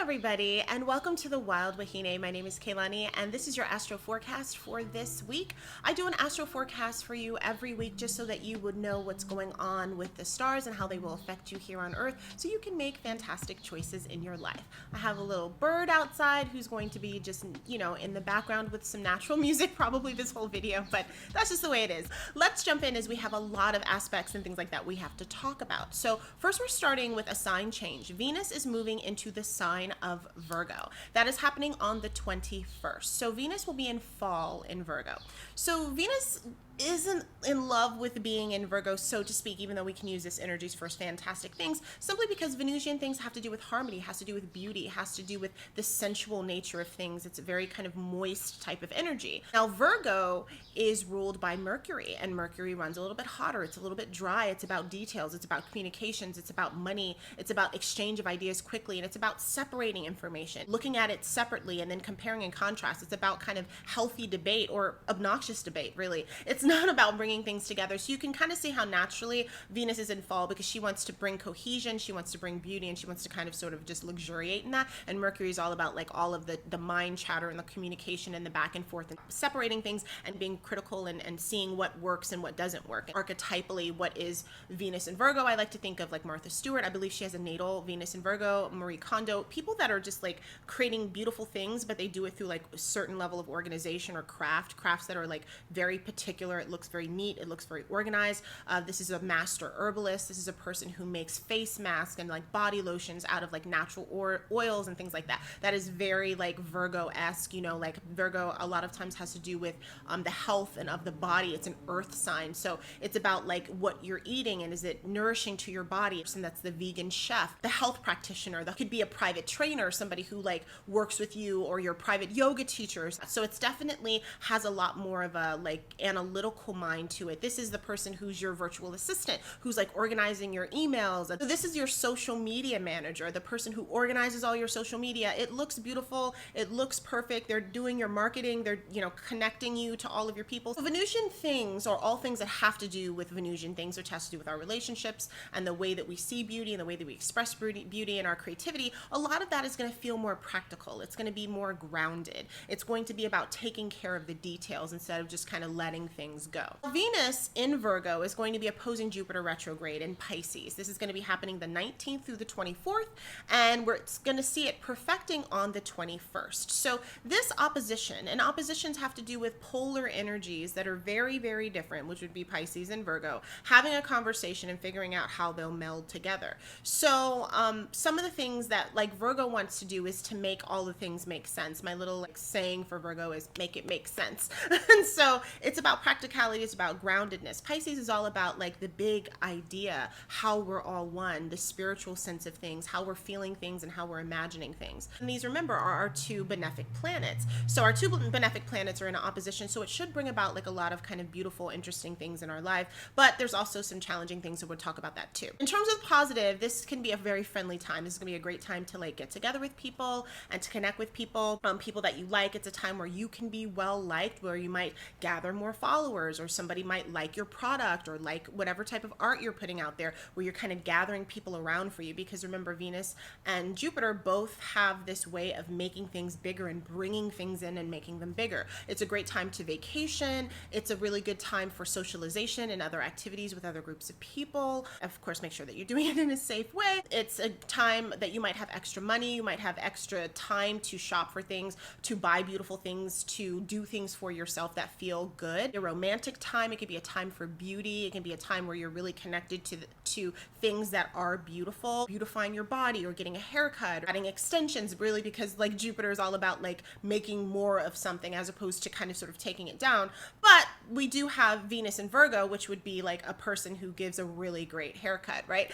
everybody, and welcome to the Wild Wahine. My name is Kaylani, and this is your astro forecast for this week. I do an astro forecast for you every week just so that you would know what's going on with the stars and how they will affect you here on Earth, so you can make fantastic choices in your life. I have a little bird outside who's going to be just, in the background with some natural music probably this whole video, but that's just the way it is. Let's jump in as we have a lot of aspects and things like that we have to talk about. So first we're starting with a sign change. Venus is moving into the sign of Virgo. That is happening on the 21st. So Venus will be in fall in Virgo. So Venus isn't in love with being in Virgo, so to speak, even though we can use this energies for fantastic things, simply because Venusian things have to do with harmony, has to do with beauty, has to do with the sensual nature of things. It's a very kind of moist type of energy. Now, Virgo is ruled by Mercury, and Mercury runs a little bit hotter. It's a little bit dry. It's about details. It's about communications. It's about money. It's about exchange of ideas quickly, and it's about separating information, looking at it separately, and then comparing and contrast. It's about kind of healthy debate or obnoxious debate, really. It's not about bringing things together. So you can kind of see how naturally Venus is in fall because she wants to bring cohesion, she wants to bring beauty, and she wants to kind of sort of just luxuriate in that. And Mercury is all about like all of the mind chatter and the communication and the back and forth and separating things and being critical and seeing what works and what doesn't work. Archetypally, what is Venus in Virgo? I like to think of like Martha Stewart. I believe she has a natal Venus in Virgo, Marie Kondo, people that are just like creating beautiful things, but they do it through like a certain level of organization or crafts that are like very particular. It looks very neat. It looks very organized. This is a master herbalist. This is a person who makes face masks and like body lotions out of like natural oils and things like that. That is very like Virgo-esque, like Virgo a lot of times has to do with the health and of the body. It's an earth sign. So it's about like what you're eating and is it nourishing to your body. And that's the vegan chef, the health practitioner. That could be a private trainer, somebody who like works with you, or your private yoga teachers. So it's definitely has a lot more of a like analytical mind to it. This is the person who's your virtual assistant, who's like organizing your emails. So this is your social media manager, the person who organizes all your social media. It looks beautiful. It looks perfect. They're doing your marketing. They're, connecting you to all of your people. So Venusian things, or all things that have to do with Venusian things, which has to do with our relationships and the way that we see beauty and the way that we express beauty and our creativity, a lot of that is going to feel more practical. It's going to be more grounded. It's going to be about taking care of the details instead of just kind of letting things go. Venus in Virgo is going to be opposing Jupiter retrograde in Pisces. This is going to be happening the 19th through the 24th, and we're going to see it perfecting on the 21st. So this opposition, and oppositions have to do with polar energies that are very, very different, which would be Pisces and Virgo, having a conversation and figuring out how they'll meld together. So some of the things that like Virgo wants to do is to make all the things make sense. My little like saying for Virgo is make it make sense. And so it's about practicality, it's about groundedness. Pisces is all about like the big idea, how we're all one, the spiritual sense of things, how we're feeling things and how we're imagining things. And these, remember, are our two benefic planets. So our two benefic planets are in opposition, so it should bring about like a lot of kind of beautiful, interesting things in our life, but there's also some challenging things, so we'll talk about that too. In terms of positive, this can be a very friendly time. This is gonna be a great time to like get together with people and to connect with people, people that you like. It's a time where you can be well liked, where you might gather more followers, or somebody might like your product or like whatever type of art you're putting out there, where you're kind of gathering people around for you. Because remember, Venus and Jupiter both have this way of making things bigger and bringing things in and making them bigger. It's a great time to vacation. It's a really good time for socialization and other activities with other groups of people. Of course, make sure that you're doing it in a safe way. It's a time that you might have extra money, you might have extra time to shop for things, to buy beautiful things, to do things for yourself that feel good. A romantic time, it could be a time for beauty. It can be a time where you're really connected to things that are beautiful, beautifying your body or getting a haircut, or adding extensions, really, because like Jupiter is all about like making more of something as opposed to kind of sort of taking it down. But we do have Venus in Virgo, which would be like a person who gives a really great haircut, right?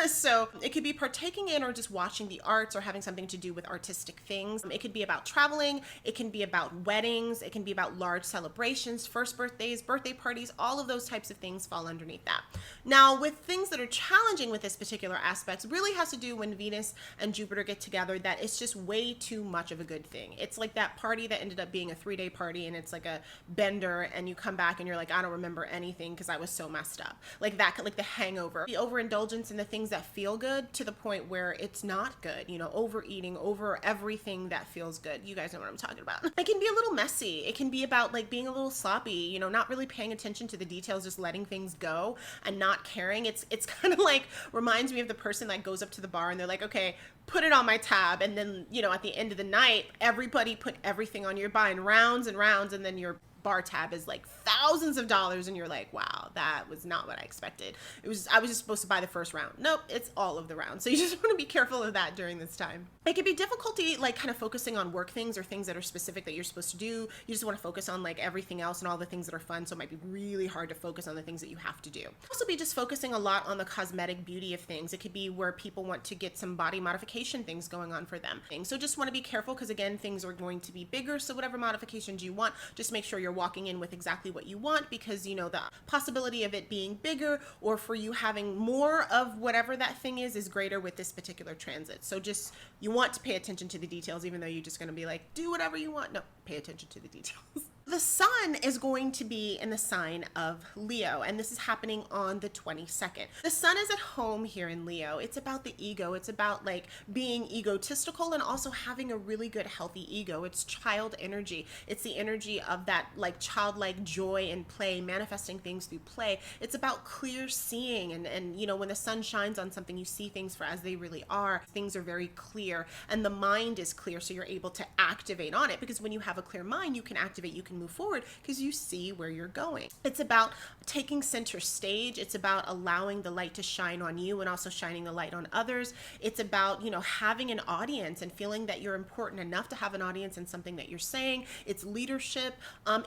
So it could be partaking in or just watching the arts or having something to do with artistic things. It could be about traveling. It can be about weddings. It can be about large celebrations, first birthdays, birthday parties, all of those types of things fall underneath that. Now, with things that are challenging with this particular aspect, really has to do when Venus and Jupiter get together, that it's just way too much of a good thing. It's like that party that ended up being a 3-day party, and it's like a bender, and you come back and you're like, I don't remember anything because I was so messed up. Like that, like the hangover, the overindulgence in the things that feel good to the point where it's not good, you know, overeating over everything that feels good. You guys know what I'm talking about. It can be a little messy. It can be about like being a little sloppy, you know, not really paying attention to the details, just letting things go and not caring. It's kind of like reminds me of the person that goes up to the bar and they're like, okay, put it on my tab. And then, you know, at the end of the night, everybody put everything on. You're buying rounds and rounds, and then your bar tab is like thousands of dollars, and you're like, wow, that was not what I expected. I was just supposed to buy the first round. Nope, it's all of the rounds. So you just want to be careful of that during this time. It can be difficulty like kind of focusing on work things or things that are specific that you're supposed to do. You just want to focus on like everything else and all the things that are fun. So it might be really hard to focus on the things that you have to do. Also be just focusing a lot on the cosmetic beauty of things. It could be where people want to get some body modification things going on for them. So just want to be careful because again, things are going to be bigger. So whatever modifications you want, just make sure you're walking in with exactly what you want, because you know the possibility of it being bigger or for you having more of whatever that thing is greater with this particular transit. So just you want to pay attention to the details, even though you're just going to be like, do whatever you want. No, pay attention to the details. The sun is going to be in the sign of Leo, and this is happening on the 22nd. The sun is at home here in Leo. It's about the ego. It's about like being egotistical and also having a really good, healthy ego. It's child energy. It's the energy of that like childlike joy and play, manifesting things through play. It's about clear seeing, and you know, when the sun shines on something, you see things for as they really are. Things are very clear, and the mind is clear, so you're able to activate on it, because when you have a clear mind, you can activate, you can move forward because you see where you're going. It's about taking center stage. It's about allowing the light to shine on you and also shining the light on others. It's about, you know, having an audience and feeling that you're important enough to have an audience in something that you're saying. It's leadership.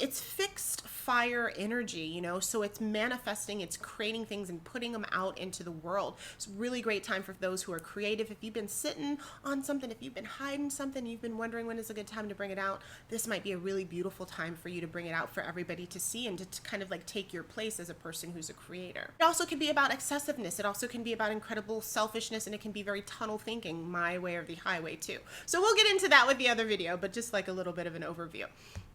It's fixed fire energy, you know, so it's manifesting, it's creating things and putting them out into the world. It's a really great time for those who are creative. If you've been sitting on something, if you've been hiding something, you've been wondering when is a good time to bring it out, this might be a really beautiful time for you to bring it out for everybody to see and to kind of like take your place as a person who's a creator. It also can be about excessiveness. It also can be about incredible selfishness, and it can be very tunnel thinking, my way or the highway too. So we'll get into that with the other video, but just like a little bit of an overview.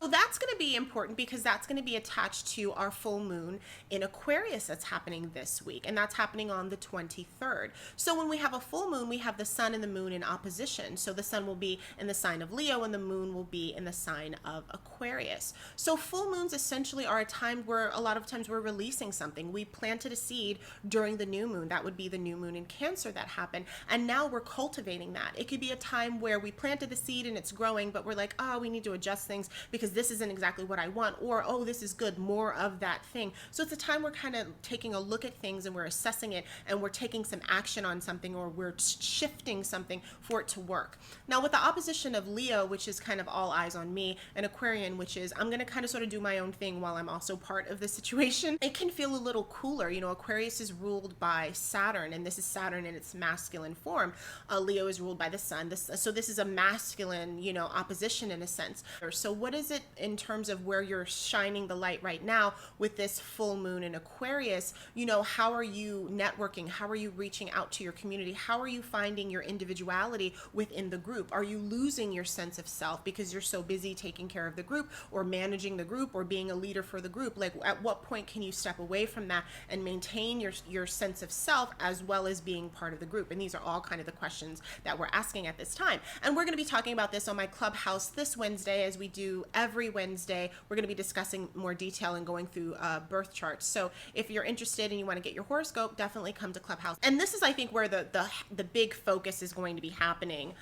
So that's going to be important because that's going to be attached to our full moon in Aquarius that's happening this week, and that's happening on the 23rd. So when we have a full moon, we have the sun and the moon in opposition. So the sun will be in the sign of Leo and the moon will be in the sign of Aquarius. So full moons essentially are a time where a lot of times we're releasing something. We planted a seed during the new moon. That would be the new moon in Cancer that happened, and now we're cultivating that. It could be a time where we planted the seed and it's growing, but we're like, oh, we need to adjust things because this isn't exactly what I want, or oh, this is good, more of that thing. So it's a time we're kind of taking a look at things and we're assessing it, and we're taking some action on something, or we're shifting something for it to work. Now with the opposition of Leo, which is kind of all eyes on me, and Aquarian, which is I'm going to kind of sort of do my own thing while I'm also part of the situation, it can feel a little cooler. You know, Aquarius is ruled by Saturn, and this is Saturn in its masculine form. Leo is ruled by the sun. So this is a masculine, you know, opposition in a sense. So what is it in terms of where you're shining the light right now with this full moon in Aquarius? You know, how are you networking? How are you reaching out to your community? How are you finding your individuality within the group? Are you losing your sense of self because you're so busy taking care of the group or managing the group or being a leader for the group? Like, at what point can you step away from that and maintain your sense of self as well as being part of the group? And these are all kind of the questions that we're asking at this time. And we're going to be talking about this on my Clubhouse this Wednesday, as we do every Wednesday. We're going to be discussing more detail and going through birth charts. So if you're interested and you want to get your horoscope, definitely come to Clubhouse. And this is, I think, where the big focus is going to be happening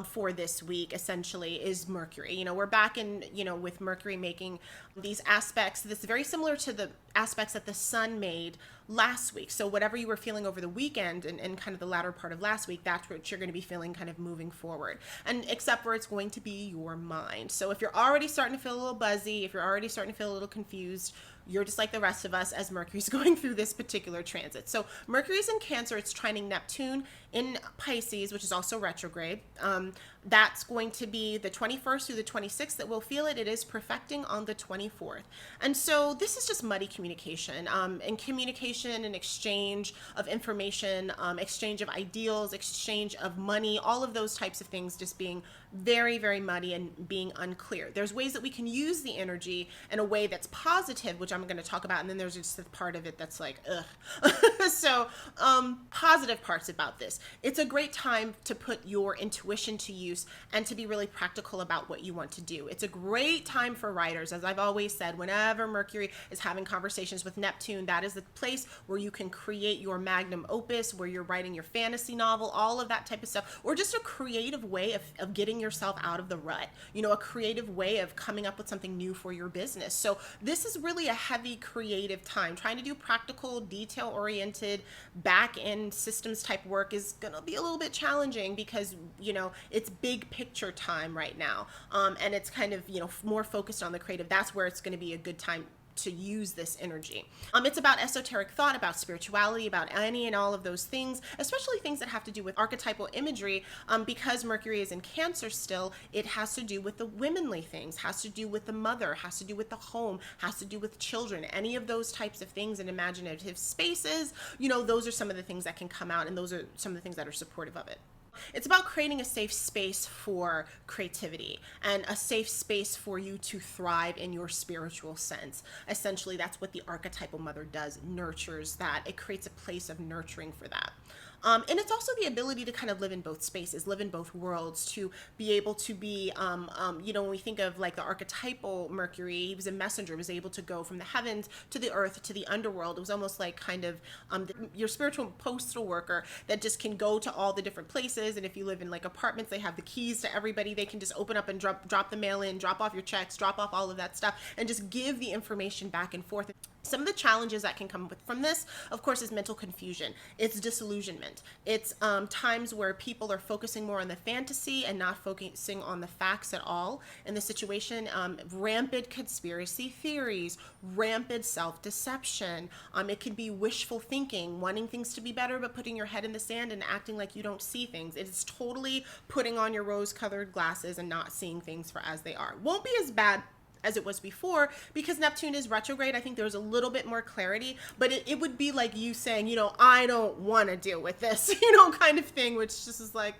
for this week, essentially, is Mercury. You know, we're back in, you know, with Mercury making these aspects that's very similar to the aspects that the sun made last week. So whatever you were feeling over the weekend and kind of the latter part of last week, that's what you're going to be feeling kind of moving forward. And except for it's going to be your mind. So if you're already starting to feel a little buzzy, if you're already starting to feel a little confused, you're just like the rest of us as Mercury's going through this particular transit. So Mercury's in Cancer, it's trining Neptune in Pisces, which is also retrograde. That's going to be the 21st through the 26th that we'll feel it. It is perfecting on the 24th. And so this is just muddy communication. And communication communication and exchange of information, exchange of ideals, exchange of money, all of those types of things just being very, very muddy and being unclear. There's ways that we can use the energy in a way that's positive, which I'm going to talk about, and then there's just the part of it that's like, ugh. So, positive parts about this. It's a great time to put your intuition to use and to be really practical about what you want to do. It's a great time for writers. As I've always said, whenever Mercury is having conversations with Neptune, that is the place where you can create your magnum opus, where you're writing your fantasy novel, all of that type of stuff, or just a creative way of getting yourself out of the rut, you know, a creative way of coming up with something new for your business. So this is really a heavy creative time. Trying to do practical, detail-oriented, back-end systems type work is going to be a little bit challenging because, you know, it's big picture time right now. And it's kind of, you know, more focused on the creative. That's where it's going to be a good time to use this energy. It's about esoteric thought, about spirituality, about any and all of those things, especially things that have to do with archetypal imagery. Because Mercury is in Cancer still, it has to do with the womanly things, has to do with the mother, has to do with the home, has to do with children, any of those types of things in imaginative spaces. You know, those are some of the things that can come out, and those are some of the things that are supportive of it. It's about creating a safe space for creativity and a safe space for you to thrive in your spiritual sense. Essentially, that's what the archetypal mother does, nurtures that. It creates a place of nurturing for that. And it's also the ability to kind of live in both spaces, live in both worlds, to be able to be, you know, when we think of like the archetypal Mercury, he was a messenger, was able to go from the heavens to the earth to the underworld. It was almost like kind of your spiritual postal worker that just can go to all the different places. And if you live in like apartments, they have the keys to everybody. They can just open up and drop the mail in, drop off your checks, drop off all of that stuff, and just give the information back and forth. Some of the challenges that can come from this, of course, is mental confusion. It's disillusionment. It's times where people are focusing more on the fantasy and not focusing on the facts at all in the situation. Rampant conspiracy theories, rampant self-deception. It could be wishful thinking, wanting things to be better, but putting your head in the sand and acting like you don't see things. It is totally putting on your rose-colored glasses and not seeing things for as they are. Won't be as bad as it was before because Neptune is retrograde. I think there's a little bit more clarity, but it would be like you saying, you know, I don't want to deal with this, you know, kind of thing, which just is like,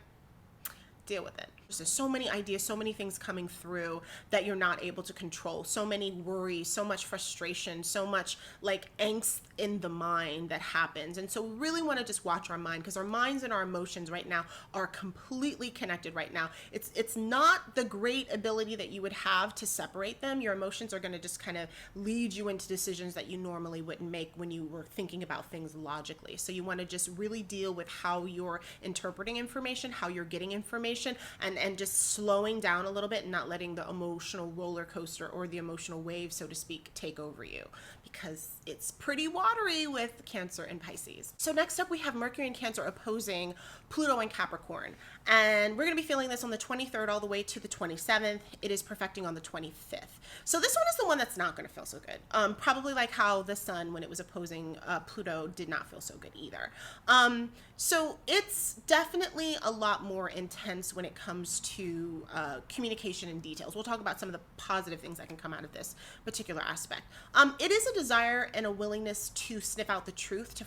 deal with it. There's so many ideas, so many things coming through that you're not able to control. So many worries, so much frustration, so much like angst in the mind that happens. And so we really want to just watch our mind because our minds and our emotions right now are completely connected right now. It's not the great ability that you would have to separate them. Your emotions are going to just kind of lead you into decisions that you normally wouldn't make when you were thinking about things logically. So you want to just really deal with how you're interpreting information, how you're getting information, and just slowing down a little bit and not letting the emotional roller coaster or the emotional wave, so to speak, take over you, because it's pretty watery with Cancer and Pisces. So next up we have Mercury and Cancer opposing Pluto and Capricorn. And we're going to be feeling this on the 23rd all the way to the 27th. It is perfecting on the 25th. So this one is the one that's not going to feel so good. Probably like how the Sun, when it was opposing Pluto, did not feel so good either. So it's definitely a lot more intense when it comes to communication and details. We'll talk about some of the positive things that can come out of this particular aspect. It is a desire and a willingness to sniff out the truth, to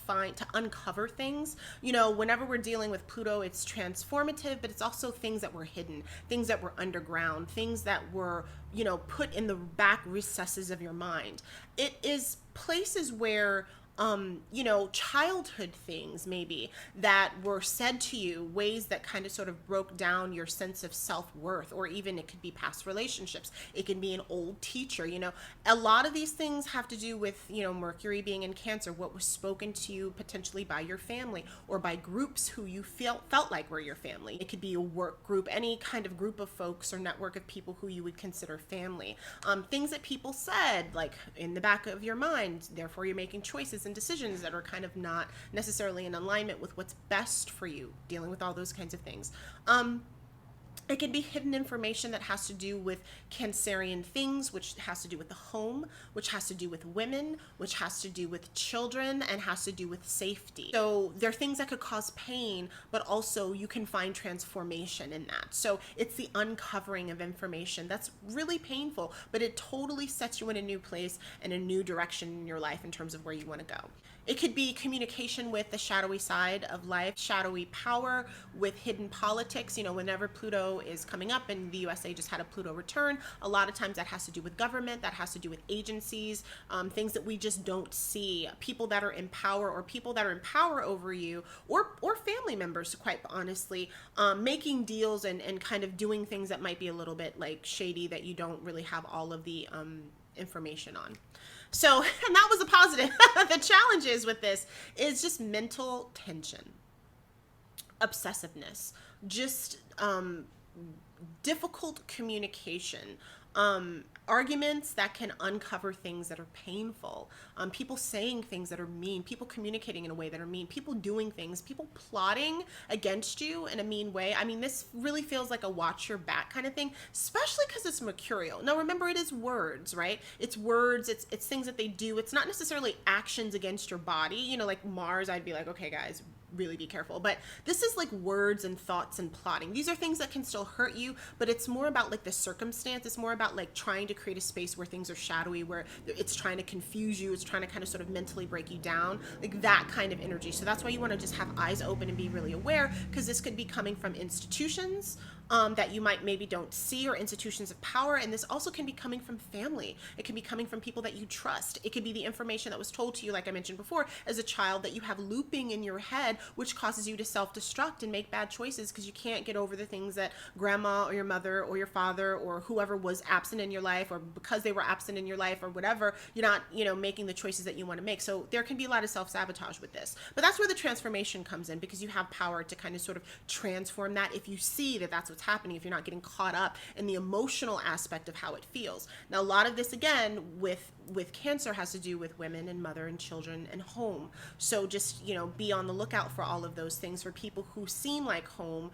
uncover things. You know, whenever we're dealing with Pluto, it's transformative, but it's also things that were hidden, things that were underground, things that were, you know, put in the back recesses of your mind. It is places where you know, childhood things maybe that were said to you, ways that kind of sort of broke down your sense of self-worth, or even it could be past relationships. It can be an old teacher, you know. A lot of these things have to do with, you know, Mercury being in Cancer, what was spoken to you potentially by your family or by groups who you felt like were your family. It could be a work group, any kind of group of folks or network of people who you would consider family. Things that people said, like in the back of your mind, therefore you're making choices and decisions that are kind of not necessarily in alignment with what's best for you, dealing with all those kinds of things. It can be hidden information that has to do with Cancerian things, which has to do with the home, which has to do with women, which has to do with children, and has to do with safety. So there are things that could cause pain, but also you can find transformation in that. So it's the uncovering of information that's really painful, but it totally sets you in a new place and a new direction in your life in terms of where you want to go. It could be communication with the shadowy side of life, shadowy power, with hidden politics. You know, whenever Pluto is coming up, and the USA just had a Pluto return, a lot of times that has to do with government, that has to do with agencies, things that we just don't see. People that are in power, or people that are in power over you, or family members, quite honestly, making deals and kind of doing things that might be a little bit like shady, that you don't really have all of the information on. So, and that was a positive. The challenges with this is just mental tension, obsessiveness, just difficult communication, arguments that can uncover things that are painful, people saying things that are mean, people communicating in a way that are mean, people doing things, people plotting against you in a mean way. I mean, this really feels like a watch your back kind of thing, especially because it's mercurial. Now remember, it is words, right? It's words, it's things that they do. It's not necessarily actions against your body. You know, like Mars, I'd be like, okay guys, really be careful. But this is like words and thoughts and plotting. These are things that can still hurt you, but it's more about like the circumstance. It's more about like trying to create a space where things are shadowy, where it's trying to confuse you. It's trying to kind of sort of mentally break you down, like that kind of energy. So that's why you want to just have eyes open and be really aware, because this could be coming from institutions that you might maybe don't see, or institutions of power. And this also can be coming from family. It can be coming from people that you trust. It could be the information that was told to you, like I mentioned before, as a child, that you have looping in your head, which causes you to self-destruct and make bad choices because you can't get over the things that grandma or your mother or your father or whoever was absent in your life, or because they were absent in your life or whatever, you're not, you know, making the choices that you want to make. So there can be a lot of self-sabotage with this. But that's where the transformation comes in, because you have power to kind of sort of transform that if you see that that's what's happening, if you're not getting caught up in the emotional aspect of how it feels. Now, a lot of this, again, with Cancer has to do with women and mother and children and home. So just, you know, be on the lookout for all of those things. For people who seem like home,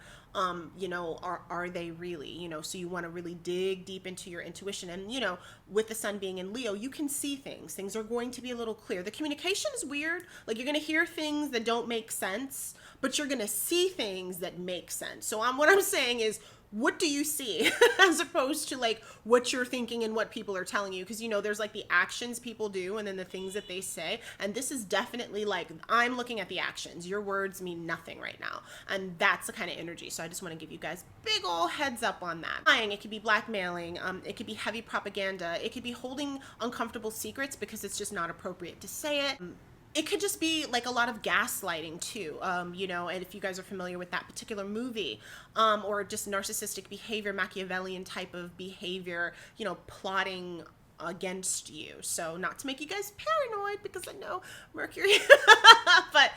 you know, are they really, you know? So you want to really dig deep into your intuition. And, you know, with the sun being in Leo, you can see things are going to be a little clear. The communication is weird. Like, you're going to hear things that don't make sense, but you're going to see things that make sense. So what I'm saying is, what do you see as opposed to like what you're thinking and what people are telling you? Because, you know, there's like the actions people do and then the things that they say. And this is definitely like, I'm looking at the actions. Your words mean nothing right now. And that's the kind of energy. So I just want to give you guys big ol' heads up on that. Lying, it could be blackmailing. It could be heavy propaganda. It could be holding uncomfortable secrets because it's just not appropriate to say it. It could just be like a lot of gaslighting too, you know, and if you guys are familiar with that particular movie, or just narcissistic behavior, Machiavellian type of behavior, you know, plotting against you. So not to make you guys paranoid, because I know Mercury, but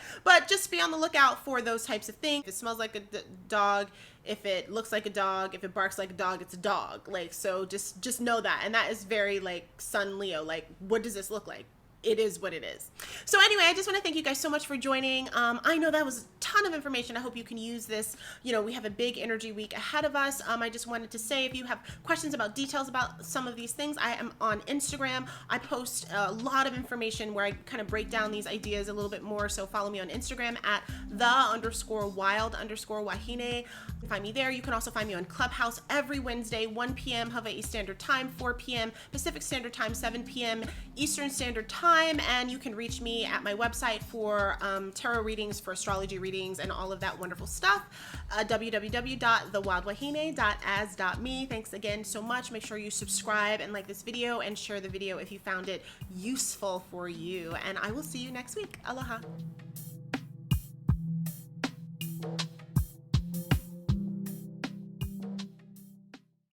just be on the lookout for those types of things. If it smells like a dog, if it looks like a dog, if it barks like a dog, it's a dog. Like, so just know that. And that is very like Sun Leo, like, what does this look like? It is what it is. So anyway, I just want to thank you guys so much for joining. I know that was a ton of information. I hope you can use this. You know, we have a big energy week ahead of us. I just wanted to say, if you have questions about details about some of these things, I am on Instagram. I post a lot of information where I kind of break down these ideas a little bit more. So follow me on Instagram at _wild_wahine. Find me there. You can also find me on Clubhouse every Wednesday, 1 p.m. Hawaii Standard Time, 4 p.m. Pacific Standard Time, 7 p.m. Eastern Standard Time. And you can reach me at my website for tarot readings, for astrology readings, and all of that wonderful stuff. www.thewildwahine.as.me. Thanks again so much. Make sure you subscribe and like this video and share the video if you found it useful for you. And I will see you next week. Aloha.